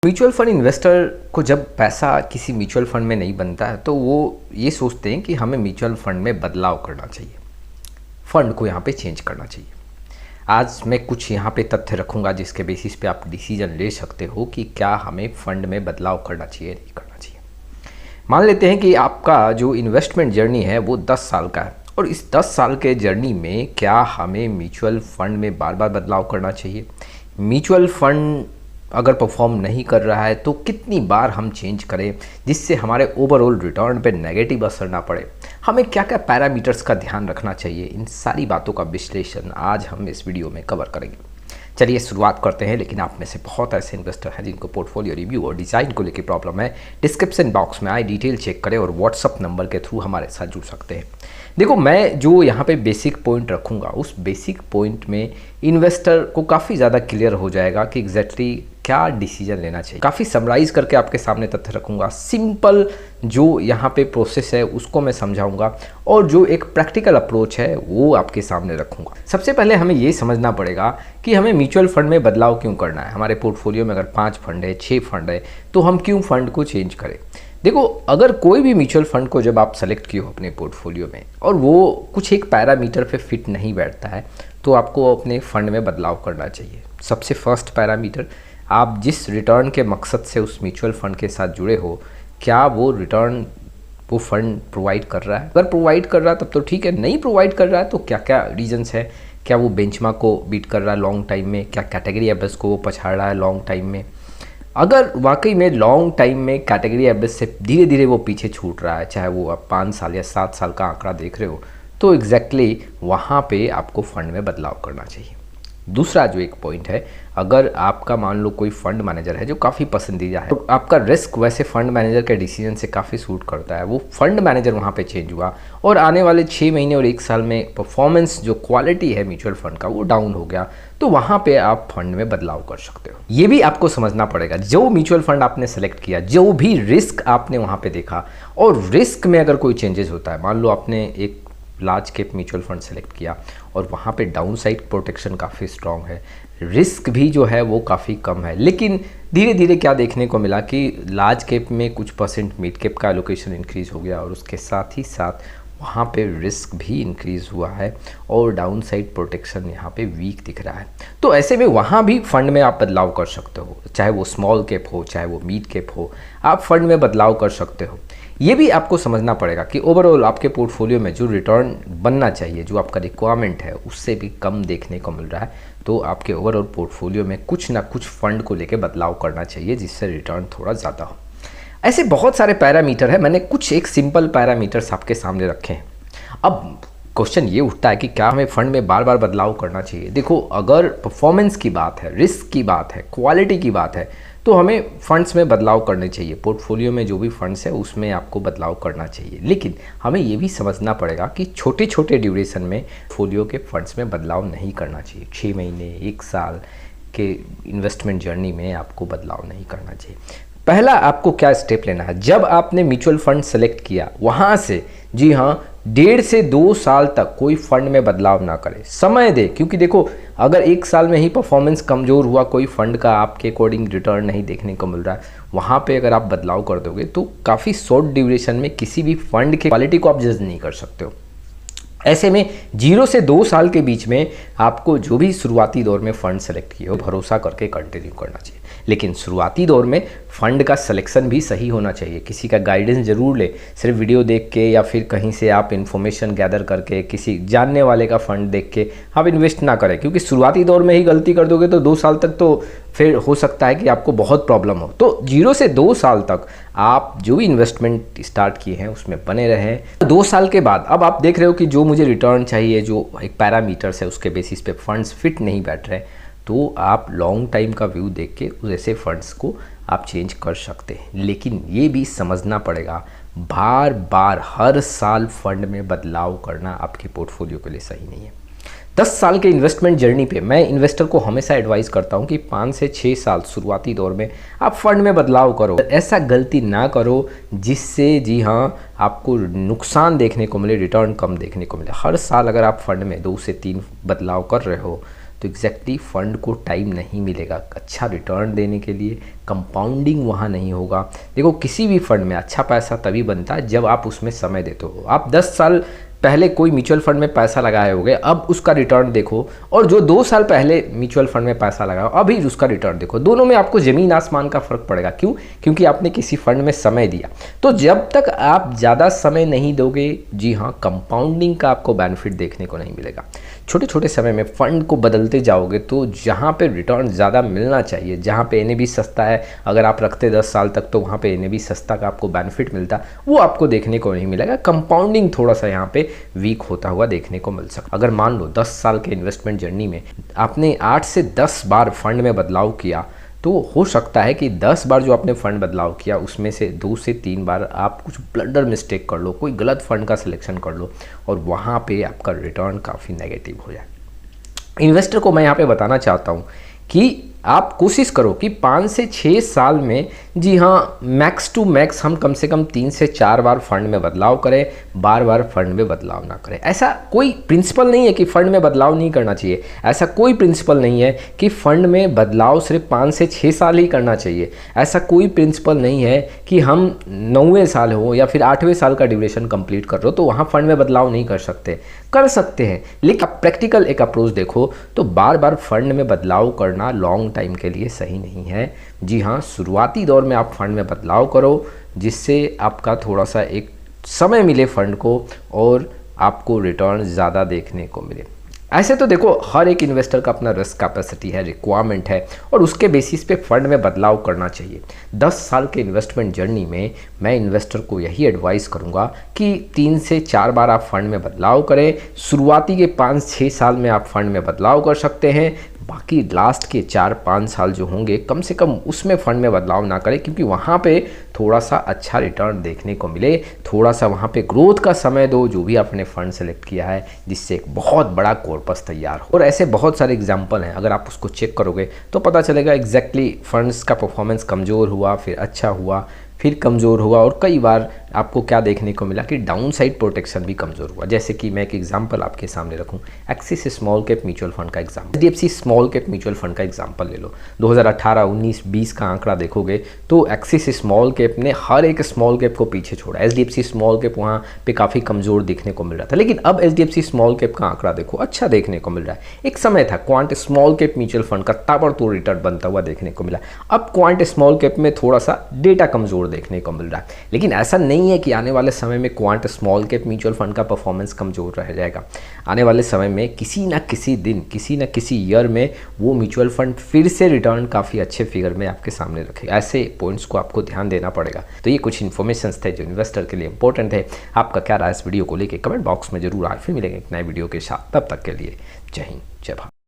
Mutual fund investor को जब पैसा किसी म्यूचुअल फंड में नहीं बनता है तो वो ये सोचते हैं कि हमें म्यूचुअल फंड में बदलाव करना चाहिए, फंड को यहाँ पे चेंज करना चाहिए। आज मैं कुछ यहाँ पे तथ्य रखूँगा जिसके बेसिस पे आप डिसीजन ले सकते हो कि क्या हमें फंड में बदलाव करना चाहिए नहीं करना चाहिए। मान लेते हैं कि आपका जो इन्वेस्टमेंट जर्नी है वो 10 साल का है और इस 10 साल के जर्नी में क्या हमें म्यूचुअल फंड में बार बार बदलाव करना चाहिए। म्यूचुअल फंड अगर परफॉर्म नहीं कर रहा है तो कितनी बार हम चेंज करें जिससे हमारे ओवरऑल रिटर्न पे नेगेटिव असर ना पड़े। हमें क्या क्या पैरामीटर्स का ध्यान रखना चाहिए, इन सारी बातों का विश्लेषण आज हम इस वीडियो में कवर करेंगे। चलिए शुरुआत करते हैं। लेकिन आप में से बहुत ऐसे इन्वेस्टर हैं जिनको पोर्टफोलियो रिव्यू और डिज़ाइन को लेकर प्रॉब्लम है। डिस्क्रिप्शन बॉक्स में आए डिटेल चेक करें और व्हाट्सअप नंबर के थ्रू हमारे साथ जुड़ सकते हैं। देखो, मैं जो यहाँ पे बेसिक पॉइंट रखूँगा उस बेसिक पॉइंट में इन्वेस्टर को काफ़ी ज़्यादा क्लियर हो जाएगा कि एग्जैक्टली क्या डिसीजन लेना चाहिए। काफ़ी समराइज़ करके आपके सामने तथ्य रखूँगा, सिंपल जो यहाँ पे प्रोसेस है उसको मैं समझाऊँगा और जो एक प्रैक्टिकल अप्रोच है वो आपके सामने रखूँगा। सबसे पहले हमें ये समझना पड़ेगा कि हमें म्यूचुअल फंड में बदलाव क्यों करना है। हमारे पोर्टफोलियो में अगर 5 फंड है, 6 फंड है, तो हम क्यों फंड को चेंज करें। देखो, अगर कोई भी म्यूचुअल फंड को जब आप सेलेक्ट किए हो अपने पोर्टफोलियो में और वो कुछ एक पैरामीटर पे फिट नहीं बैठता है तो आपको अपने फंड में बदलाव करना चाहिए। सबसे फर्स्ट पैरामीटर, आप जिस रिटर्न के मकसद से उस म्यूचुअल फंड के साथ जुड़े हो, क्या वो रिटर्न वो फंड प्रोवाइड कर रहा है। अगर प्रोवाइड कर रहा है तब तो ठीक है, नहीं प्रोवाइड कर रहा है तो क्या क्या रीजंस है। क्या वो बेंचमार्क को बीट कर रहा है लॉन्ग टाइम में, क्या कैटेगरी एवरेज को वो पछाड़ रहा है लॉन्ग टाइम में। अगर वाकई में लॉन्ग टाइम में कैटेगरी एवरेज से धीरे धीरे वो पीछे छूट रहा है, चाहे वो आप 5 साल या 7 साल का आंकड़ा देख रहे हो, तो एग्जैक्टली वहाँ पे आपको फंड में बदलाव करना चाहिए। दूसरा जो एक पॉइंट है, अगर आपका मान लो कोई फंड मैनेजर है जो काफ़ी पसंदीदा है तो आपका रिस्क वैसे फंड मैनेजर के डिसीजन से काफ़ी सूट करता है, वो फंड मैनेजर वहाँ पे चेंज हुआ और आने वाले 6 महीने और 1 साल में परफॉर्मेंस जो क्वालिटी है म्यूचुअल फंड का वो डाउन हो गया, तो वहाँ पे आप फंड में बदलाव कर सकते हो। ये भी आपको समझना पड़ेगा, जो म्यूचुअल फंड आपने सेलेक्ट किया, जो भी रिस्क आपने वहाँ पे देखा और रिस्क में अगर कोई चेंजेस होता है, मान लो आपने एक large cap mutual fund select किया और वहाँ पे डाउन साइड प्रोटेक्शन काफ़ी स्ट्रॉन्ग है, रिस्क भी जो है वो काफ़ी कम है, लेकिन धीरे धीरे क्या देखने को मिला कि लार्ज कैप में कुछ परसेंट मिड कैप का एलोकेशन इंक्रीज़ हो गया और उसके साथ ही साथ वहाँ पे रिस्क भी इंक्रीज़ हुआ है और डाउन साइड प्रोटेक्शन यहाँ पे वीक दिख रहा है। तो ऐसे में वहाँ भी फंड में आप बदलाव कर सकते हो, चाहे वो स्मॉल कैप हो चाहे वो मिड कैप हो, आप फंड में बदलाव कर सकते हो। ये भी आपको समझना पड़ेगा कि ओवरऑल आपके पोर्टफोलियो में जो रिटर्न बनना चाहिए, जो आपका रिक्वायरमेंट है, उससे भी कम देखने को मिल रहा है, तो आपके ओवरऑल पोर्टफोलियो में कुछ ना कुछ फंड को लेकर बदलाव करना चाहिए जिससे रिटर्न थोड़ा ज़्यादा हो। ऐसे बहुत सारे पैरामीटर है, मैंने कुछ एक सिंपल पैरामीटर्स आपके सामने रखे हैं। अब क्वेश्चन ये उठता है कि क्या हमें फंड में बार बार बदलाव करना चाहिए। देखो, अगर परफॉर्मेंस की बात है, रिस्क की बात है, क्वालिटी की बात है, तो हमें फंड्स में बदलाव करने चाहिए। पोर्टफोलियो में जो भी फंड्स है उसमें आपको बदलाव करना चाहिए, लेकिन हमें ये भी समझना पड़ेगा कि छोटे छोटे ड्यूरेशन में पोर्टफोलियो के फंड्स में बदलाव नहीं करना चाहिए। 6 महीने 1 साल के इन्वेस्टमेंट जर्नी में आपको बदलाव नहीं करना चाहिए। पहला आपको क्या स्टेप लेना है, जब आपने म्यूचुअल फंड सेलेक्ट किया वहाँ से, जी हाँ, 1.5 से 2 साल तक कोई फंड में बदलाव ना करें, समय दे। क्योंकि देखो, अगर 1 साल में ही परफॉर्मेंस कमज़ोर हुआ, कोई फंड का आपके अकॉर्डिंग रिटर्न नहीं देखने को मिल रहा है, वहाँ पे अगर आप बदलाव कर दोगे तो काफ़ी शॉर्ट ड्यूरेशन में किसी भी फंड के क्वालिटी को आप जज नहीं कर सकते हो। ऐसे में 0 से 2 साल के बीच में आपको जो भी शुरुआती दौर में फ़ंड सेलेक्ट किए हो भरोसा करके कंटिन्यू करना चाहिए। लेकिन शुरुआती दौर में फ़ंड का सिलेक्शन भी सही होना चाहिए। किसी का गाइडेंस ज़रूर ले, सिर्फ वीडियो देख के या फिर कहीं से आप इन्फॉर्मेशन गैदर करके किसी जानने वाले का फ़ंड देख के आप इन्वेस्ट ना करें, क्योंकि शुरुआती दौर में ही गलती कर दोगे तो 2 साल तक तो फिर हो सकता है कि आपको बहुत प्रॉब्लम हो। तो 0 से 2 साल तक आप जो भी इन्वेस्टमेंट स्टार्ट किए हैं उसमें बने रहें। 2 साल के बाद अब आप देख रहे हो कि जो मुझे रिटर्न चाहिए, जो एक पैरामीटर्स है उसके बेसिस पे फंड्स फिट नहीं बैठ रहे, तो आप लॉन्ग टाइम का व्यू देख के ऐसे फंड्स को आप चेंज कर सकते हैं। लेकिन ये भी समझना पड़ेगा, बार बार हर साल फंड में बदलाव करना आपके पोर्टफोलियो के लिए सही नहीं है। 10 साल के इन्वेस्टमेंट जर्नी पे मैं इन्वेस्टर को हमेशा एडवाइस करता हूँ कि 5 से 6 साल शुरुआती दौर में आप फंड में बदलाव करो। ऐसा गलती ना करो जिससे, जी हाँ, आपको नुकसान देखने को मिले, रिटर्न कम देखने को मिले। हर साल अगर आप फंड में 2 से 3 बदलाव कर रहे हो तो एग्जैक्टली फंड को टाइम नहीं मिलेगा अच्छा रिटर्न देने के लिए, कंपाउंडिंग वहाँ नहीं होगा। देखो किसी भी फंड में अच्छा पैसा तभी बनता है जब आप उसमें समय देते हो। आप 10 साल पहले कोई म्यूचुअल फंड में पैसा लगाए होगे, अब उसका रिटर्न देखो, और जो 2 साल पहले म्यूचुअल फंड में पैसा लगाओ अभी उसका रिटर्न देखो, दोनों में आपको ज़मीन आसमान का फ़र्क पड़ेगा। क्यों? क्योंकि आपने किसी फंड में समय दिया। तो जब तक आप ज़्यादा समय नहीं दोगे, जी हाँ, कंपाउंडिंग का आपको बेनिफिट देखने को नहीं मिलेगा। छोटे छोटे समय में फंड को बदलते जाओगे तो जहाँ पे रिटर्न ज़्यादा मिलना चाहिए, जहाँ पे एनएवी सस्ता है, अगर आप रखते 10 साल तक तो वहाँ पे एनएवी सस्ता का आपको बेनिफिट मिलता, वो आपको देखने को नहीं मिलेगा। कंपाउंडिंग थोड़ा सा यहाँ पे वीक होता हुआ देखने को मिल सकता। अगर मान लो 10 साल के इन्वेस्टमेंट जर्नी में आपने 8 से 10 बार फंड में बदलाव किया, तो हो सकता है कि 10 बार जो आपने फ़ंड बदलाव किया उसमें से 2 से 3 बार आप कुछ ब्लंडर मिस्टेक कर लो, कोई गलत फंड का सिलेक्शन कर लो और वहाँ पे आपका रिटर्न काफ़ी नेगेटिव हो जाए। इन्वेस्टर को मैं यहाँ पे बताना चाहता हूँ कि आप कोशिश करो कि 5 से 6 साल में, जी हाँ, मैक्स टू मैक्स हम कम से कम 3 से 4 बार फंड में बदलाव करें, बार बार फंड में बदलाव ना करें। ऐसा कोई प्रिंसिपल नहीं है कि फ़ंड में बदलाव नहीं करना चाहिए, ऐसा कोई प्रिंसिपल नहीं है कि फ़ंड में बदलाव सिर्फ 5 से 6 साल ही करना चाहिए, ऐसा कोई प्रिंसिपल नहीं है कि हम 9वें साल हो या फिर 8वें साल का ड्यूरेशन कंप्लीट कर लो तो वहाँ फंड में बदलाव नहीं कर सकते, कर सकते हैं। लेकिन आप प्रैक्टिकल एक अप्रोच देखो तो बार बार फंड में बदलाव करना लॉन्ग टाइम के लिए सही नहीं है। जी हाँ, शुरुआती दौर में आप फंड में बदलाव करो जिससे आपका थोड़ा सा एक समय मिले फंड को और आपको रिटर्न ज़्यादा देखने को मिले। ऐसे तो देखो हर एक इन्वेस्टर का अपना रिस्क कैपेसिटी है, रिक्वायरमेंट है और उसके बेसिस पे फंड में बदलाव करना चाहिए। 10 साल के इन्वेस्टमेंट जर्नी में मैं इन्वेस्टर को यही एडवाइस करूंगा कि 3 से 4 बार आप फंड में बदलाव करें। शुरुआती के 5-6 साल में आप फंड में बदलाव कर सकते हैं, बाकी लास्ट के 4-5 साल जो होंगे कम से कम उसमें फ़ंड में बदलाव ना करें, क्योंकि वहाँ पे थोड़ा सा अच्छा रिटर्न देखने को मिले। थोड़ा सा वहाँ पे ग्रोथ का समय दो जो भी आपने फ़ंड सेलेक्ट किया है, जिससे एक बहुत बड़ा कॉर्पस तैयार हो। और ऐसे बहुत सारे एग्जाम्पल हैं, अगर आप उसको चेक करोगे तो पता चलेगा एग्जैक्टली फंड्स का परफॉर्मेंस कमज़ोर हुआ, फिर अच्छा हुआ, फिर कमज़ोर हुआ, और कई बार आपको क्या देखने को मिला कि डाउन साइड प्रोटेक्शन भी कमज़ोर हुआ। जैसे कि मैं एक एग्जांपल आपके सामने रखूं, Axis small cap mutual fund का example, HDFC small cap mutual fund का एग्जांपल ले लो। 2018, 19, 20 का आंकड़ा देखोगे तो एक्सिस स्मॉल कैप ने हर एक स्मॉल कैप को पीछे छोड़ा। एचडीएफसी स्मॉल कैप वहाँ पे काफ़ी कमज़ोर देखने को मिल रहा था, लेकिन अब एचडीएफसी स्मॉल कैप का आंकड़ा देखो अच्छा देखने को मिल रहा है। एक समय था quant small cap mutual fund का ताबड़तोड़ रिटर्न बनता हुआ देखने को मिला, अब क्वांट स्मॉल कैप में थोड़ा सा डेटा कमज़ोर देखने को मिल रहा है। लेकिन ऐसा नहीं है कि आने वाले समय में quant small cap mutual fund का परफॉर्मेंस कमज़ोर रह जाएगा। आने वाले समय में किसी ना किसी दिन, किसी ना किसी ईयर में वो म्यूचुअल फंड फिर से रिटर्न काफ़ी अच्छे फिगर में आपके सामने रखेगा। ऐसे पॉइंट्स को आपको ध्यान देना पड़ेगा। तो ये कुछ इन्फॉर्मेशन थे जो इन्वेस्टर के लिए इंपॉर्टेंट है। आपका क्या राय इस वीडियो को लेकर कमेंट बॉक्स में जरूर आए। फिर मिलेंगे एक नए वीडियो के साथ, तब तक के लिए जय हिंद, जय भारत।